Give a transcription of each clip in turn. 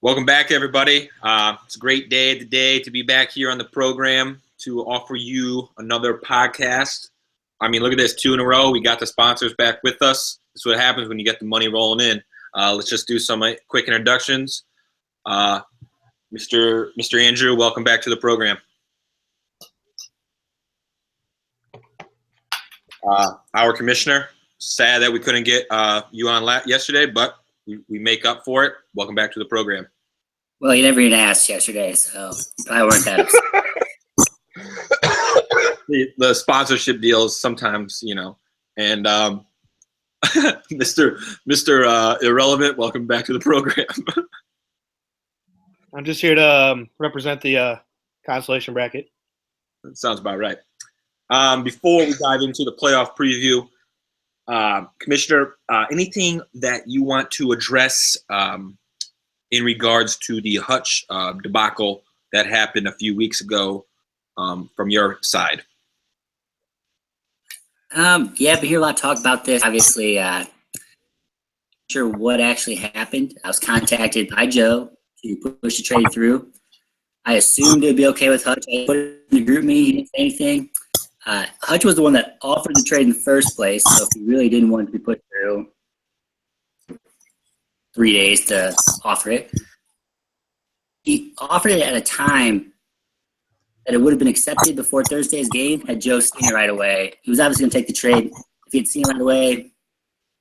Welcome back, everybody. It's a great day today to be back here on the program to offer you another podcast. I mean, look at this, 2 in a row. We got the sponsors back with us. This is what happens when you get the money rolling in. Let's just do some quick introductions. Mr. Andrew, welcome back to the program. Our commissioner, sad that we couldn't get you on yesterday, but we make up for it. Welcome back to the program. Well, you never even asked yesterday, so you probably weren't that upset. The sponsorship deals sometimes, and Mr. Irrelevant, welcome back to the program. I'm just here to represent the consolation bracket. That sounds about right. Before we dive into the playoff preview, Commissioner, anything that you want to address in regards to the Hutch debacle that happened a few weeks ago from your side? Yeah, but hear a lot of talk about this. Obviously, not sure what actually happened. I was contacted by Joe to push the trade through. I assumed it would be okay with Hutch. I put it in the group meeting. He didn't say anything. Hutch was the one that offered the trade in the first place, so if he really didn't want it to be put through, 3 days to offer it. He offered it at a time that it would have been accepted before Thursday's game had Joe seen it right away. He was obviously going to take the trade. If he had seen it right away,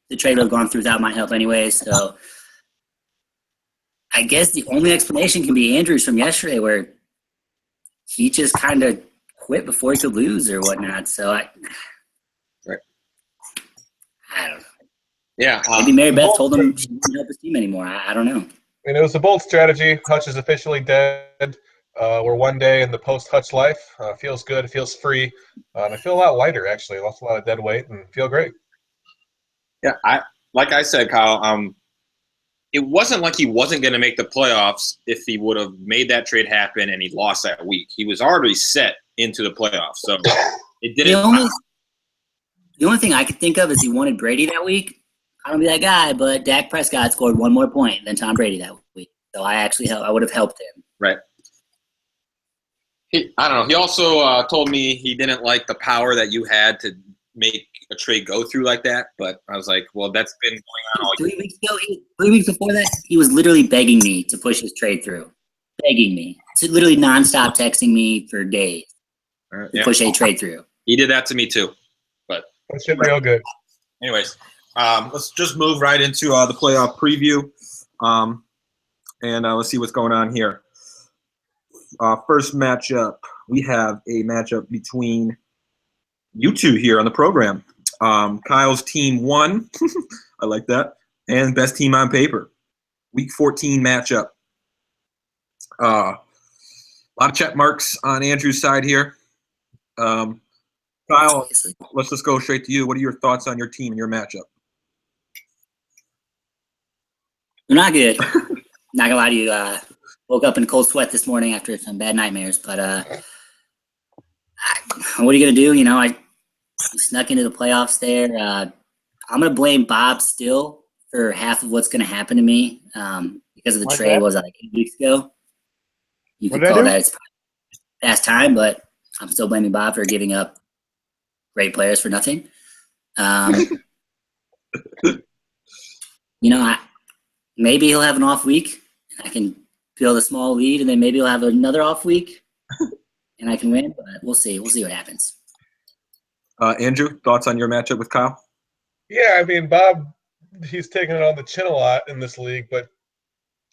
the trade would have gone through without my help anyway. So I guess the only explanation can be Andrew's from yesterday, where he just kind of quit before he could lose or whatnot. So I don't know. Yeah. Maybe Mary Beth told him she didn't help his team anymore. I don't know. I mean, it was a bold strategy. Hutch is officially dead. We're one day in the post-Hutch life. Feels good. It feels free. I feel a lot lighter, actually. Lost a lot of dead weight and feel great. Yeah, like I said, Kyle, it wasn't like he wasn't going to make the playoffs if he would have made that trade happen and he lost that week. He was already set into the playoffs, so it didn't. The only thing I could think of is he wanted Brady that week. I don't be that guy, but Dak Prescott scored one more point than Tom Brady that week, so I would have helped him. Right. I don't know. He also told me he didn't like the power that you had to make a trade go through like that. But I was like, well, that's been going on all year. 3 weeks ago, 3 weeks before that, he was literally begging me to push his trade through. Begging me. Literally nonstop texting me for days to push a trade through. He did that to me too. But that should be all good. Anyways, let's just move right into the playoff preview. And let's see what's going on here. First matchup, we have a matchup between you two here on the program. Kyle's team won. I like that. And best team on paper. Week 14 matchup. A lot of check marks on Andrew's side here. Kyle, let's just go straight to you. What are your thoughts on your team and your matchup? They're not good. Not gonna lie to you. Woke up in a cold sweat this morning after some bad nightmares. But what are you gonna do? I snuck into the playoffs there. I'm gonna blame Bob still for half of what's gonna happen to me because of the trade. What was that, like 8 weeks ago? You could call that it's past time, but I'm still blaming Bob for giving up great players for nothing. Maybe he'll have an off week. I can build a small lead, and then maybe he'll have another off week, and I can win. But we'll see. We'll see what happens. Andrew, thoughts on your matchup with Kyle? Yeah, I mean, Bob, he's taking it on the chin a lot in this league, but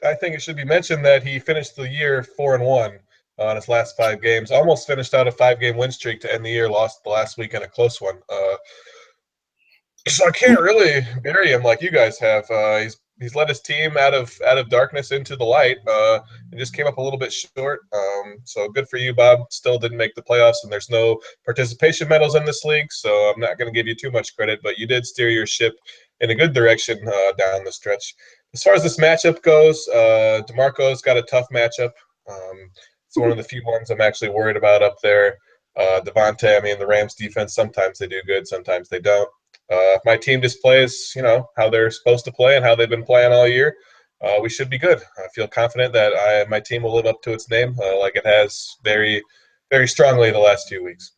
I think it should be mentioned that he finished the year 4-1 on his last 5 games. Almost finished out a 5-game win streak to end the year. Lost the last week in a close one. So I can't really bury him like you guys have. He's led his team out of darkness into the light. And just came up a little bit short. So good for you, Bob. Still didn't make the playoffs, and there's no participation medals in this league. So I'm not going to give you too much credit, but you did steer your ship in a good direction down the stretch. As far as this matchup goes, DeMarco's got a tough matchup. It's one of the few ones I'm actually worried about up there. Devontae, I mean, the Rams defense, sometimes they do good, sometimes they don't. If my team just plays, how they're supposed to play and how they've been playing all year, we should be good. I feel confident that my team will live up to its name, like it has very, very strongly the last few weeks.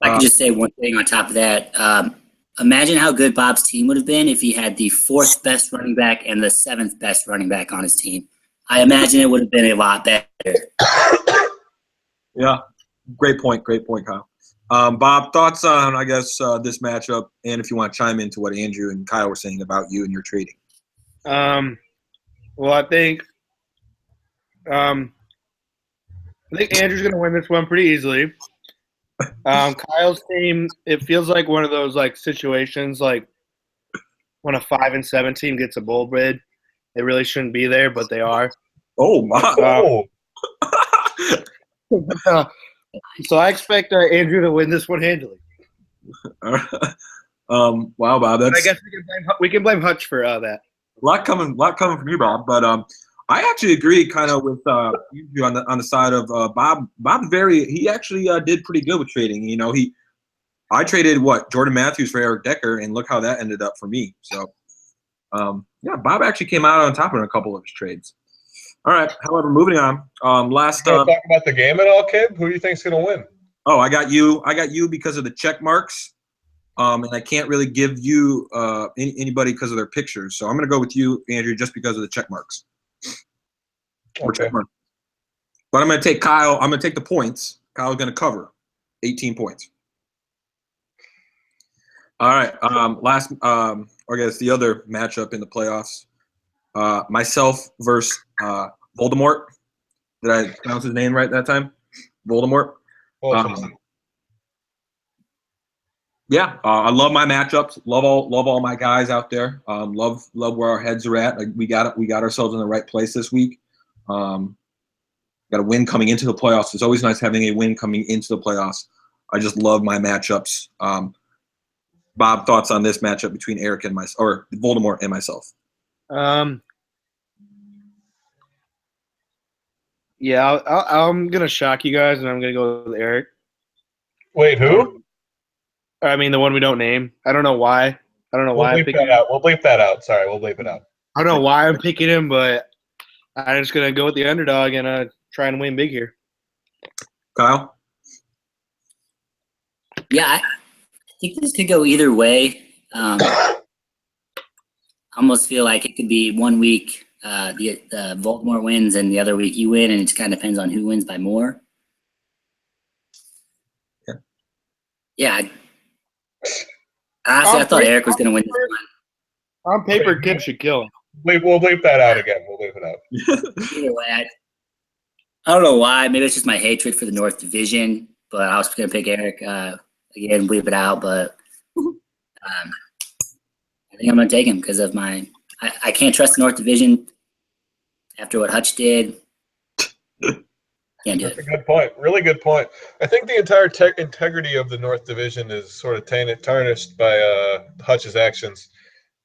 I can just say one thing on top of that. Imagine how good Bob's team would have been if he had the 4th best running back and the 7th best running back on his team. I imagine it would have been a lot better. Yeah, great point, Kyle. Bob, thoughts on, I guess, this matchup, and if you want to chime into what Andrew and Kyle were saying about you and your trading. Well, I think Andrew's going to win this one pretty easily. Kyle's team, it feels like one of those like situations like when a 5-7 team gets a bowl bid. They really shouldn't be there, but they are. Oh my! So I expect Andrew to win this one handily. Wow, Bob, I that's guess we can blame Hutch for that. a lot coming from you, Bob. But I actually agree kind of with you on the side of Bob. Bob he actually did pretty good with trading. You know, I traded Jordan Matthews for Eric Decker, and look how that ended up for me. So yeah, Bob actually came out on top in a couple of his trades. All right. However, moving on. Last. You talk about the game at all, Kib? Who do you think's going to win? Oh, I got you. I got you because of the check marks. And I can't really give you anybody because of their pictures. So I'm going to go with you, Andrew, just because of the check marks. Or Okay. check marks. But I'm going to take Kyle. I'm going to take the points. Kyle's going to cover 18 points. All right. Last, I guess the other matchup in the playoffs. Myself versus Voldemort. Did I pronounce his name right that time? Voldemort. Yeah, I love my matchups. Love all my guys out there. Love where our heads are at. Like we got ourselves in the right place this week. Got a win coming into the playoffs. It's always nice having a win coming into the playoffs. I just love my matchups. Bob, thoughts on this matchup between Eric and Voldemort and myself? Yeah, I'm gonna shock you guys, and I'm gonna go with Eric. Wait, who? I mean, the one we don't name. I don't know why. We'll bleep that out. We'll bleep that out. Sorry, we'll bleep it out. I don't know why I'm picking him, but I'm just gonna go with the underdog and try and win big here. Kyle? Yeah, I think this could go either way. I almost feel like it could be one week the Voldemort wins and the other week you win, and it just kind of depends on who wins by more. Yeah. Honestly, I thought Eric was going to win this one. On paper, Kib should kill him. We'll bleep that out again. We'll bleep it out. Either way, I don't know why. Maybe it's just my hatred for the North Division, but I was going to pick Eric again, bleep it out, but I think I'm going to take him because of I can't trust the North Division after what Hutch did. Can't do That's it. a good point. Really good point. I think the entire integrity of the North Division is sort of tarnished by Hutch's actions.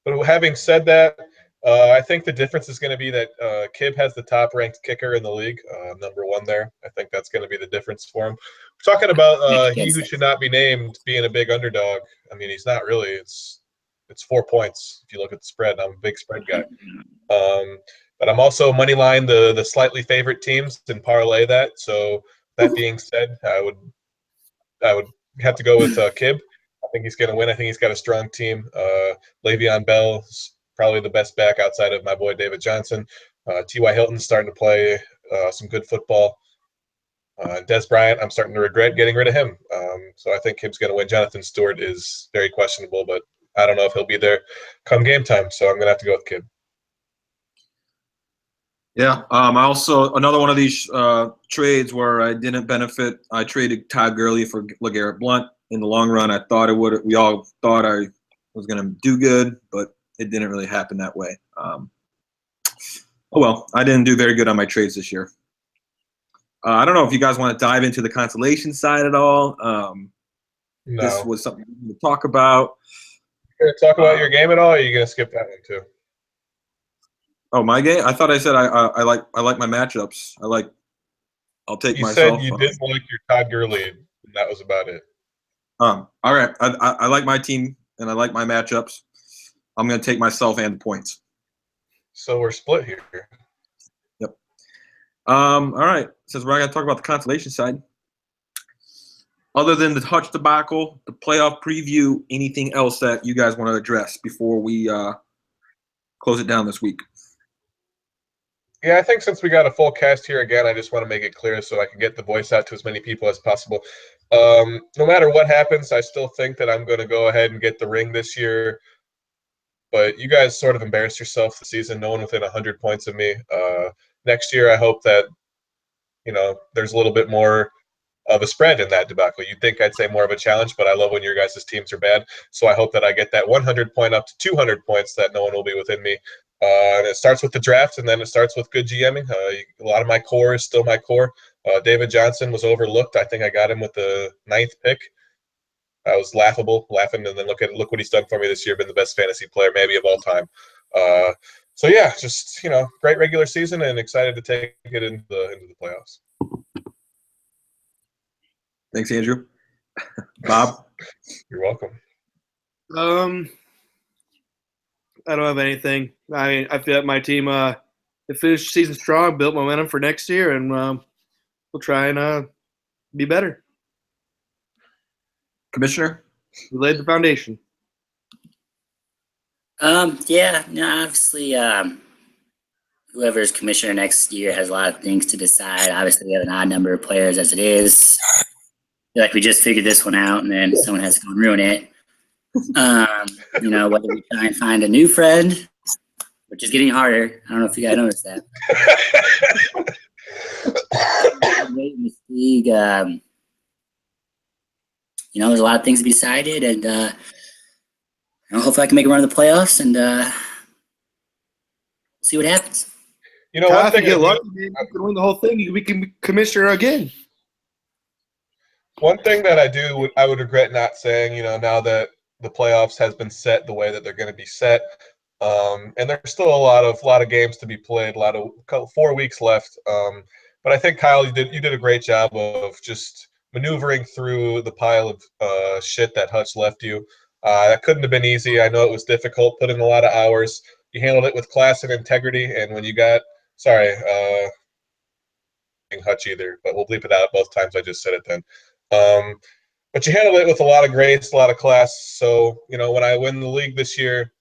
But having said that, I think the difference is going to be that Kib has the top-ranked kicker in the league, number one there. I think that's going to be the difference for him. We're talking about he who should not be named being a big underdog. I mean, he's not really. It's 4 points if you look at the spread. I'm a big spread guy. But I'm also money line the slightly favorite teams and parlay that. So that being said, I would have to go with Kib. I think he's going to win. I think he's got a strong team. Le'Veon Bell's probably the best back outside of my boy David Johnson. T.Y. Hilton's starting to play some good football. Des Bryant, I'm starting to regret getting rid of him. So I think Kib's going to win. Jonathan Stewart is very questionable, but I don't know if he'll be there come game time. So I'm going to have to go with Kib. Yeah. I also another one of these trades where I didn't benefit. I traded Todd Gurley for LeGarrette Blount. In the long run, I thought it would. We all thought I was going to do good, but it didn't really happen that way. Oh well, I didn't do very good on my trades this year. I don't know if you guys want to dive into the consolation side at all. No. This was something to talk about. You going to talk about your game at all, or are you going to skip that one too? Oh, my game? I thought I said I like my matchups. I'll take You myself. said you didn't like your Todd Gurley, and that was about it. All right. I like my team and I like my matchups. I'm going to take myself and the points. So we're split here. All right. Since we're not going to talk about the consolation side, other than the Hutch debacle, the playoff preview, anything else that you guys want to address before we close it down this week? Yeah, I think since we got a full cast here again, I just want to make it clear so I can get the voice out to as many people as possible. No matter what happens, I still think that I'm going to go ahead and get the ring this year. But you guys sort of embarrassed yourself this season, no one within 100 points of me. Next year, I hope that, there's a little bit more of a spread in that debacle. You'd think I'd say more of a challenge, but I love when your guys' teams are bad. So I hope that I get that 100 point up to 200 points that no one will be within me. And it starts with the draft, and then it starts with good GMing. A lot of my core is still my core. David Johnson was overlooked. I think I got him with the 9th pick. I was laughing, and then look what he's done for me this year. Been the best fantasy player maybe of all time. So yeah, just great regular season, and excited to take it into the playoffs. Thanks, Andrew. Bob? You're welcome. I don't have anything. I feel like my team it finished the season strong, built momentum for next year, and we'll try and be better. Commissioner? We laid the foundation. Obviously, whoever's commissioner next year has a lot of things to decide. Obviously, we have an odd number of players as it is. I feel like we just figured this one out, and then someone has to go and ruin it. Whether we try and find a new friend, which is getting harder. I don't know if you guys noticed that. League, there's a lot of things to be decided, and hopefully I can make a run of the playoffs, and see what happens. One thing you get lucky, man, you can win the whole thing. We can be commissioner again. One thing that I would regret not saying, now that the playoffs has been set the way that they're going to be set, and there's still a lot of games to be played, 4 weeks left. But I think Kyle, you did a great job of just maneuvering through the pile of shit that Hutch left you. That couldn't have been easy. I know it was difficult, put in a lot of hours. You handled it with class and integrity, and when you got Hutch either, but we'll bleep it out both times I just said it then. But you handled it with a lot of grace, a lot of class. So, when I win the league this year,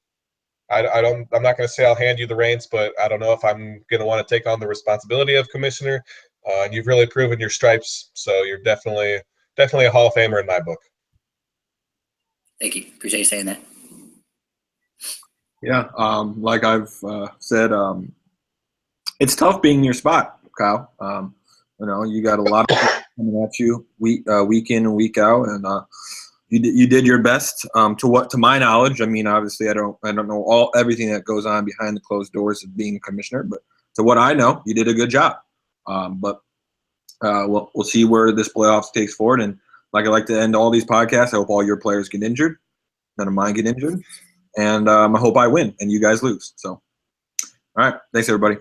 I'm not going to say I'll hand you the reins, but I don't know if I'm going to want to take on the responsibility of commissioner. And you've really proven your stripes, so you're definitely a Hall of Famer in my book. Thank you. Appreciate you saying that. Yeah, like I've said, it's tough being in your spot, Kyle. You got a lot of people coming at you week in and week out, and you did your best. To my knowledge, I mean, obviously, I don't know everything that goes on behind the closed doors of being a commissioner, but to what I know, you did a good job. But we'll see where this playoffs takes forward. And like I like to end all these podcasts, I hope all your players get injured, none of mine get injured, and I hope I win and you guys lose. So, all right, thanks everybody.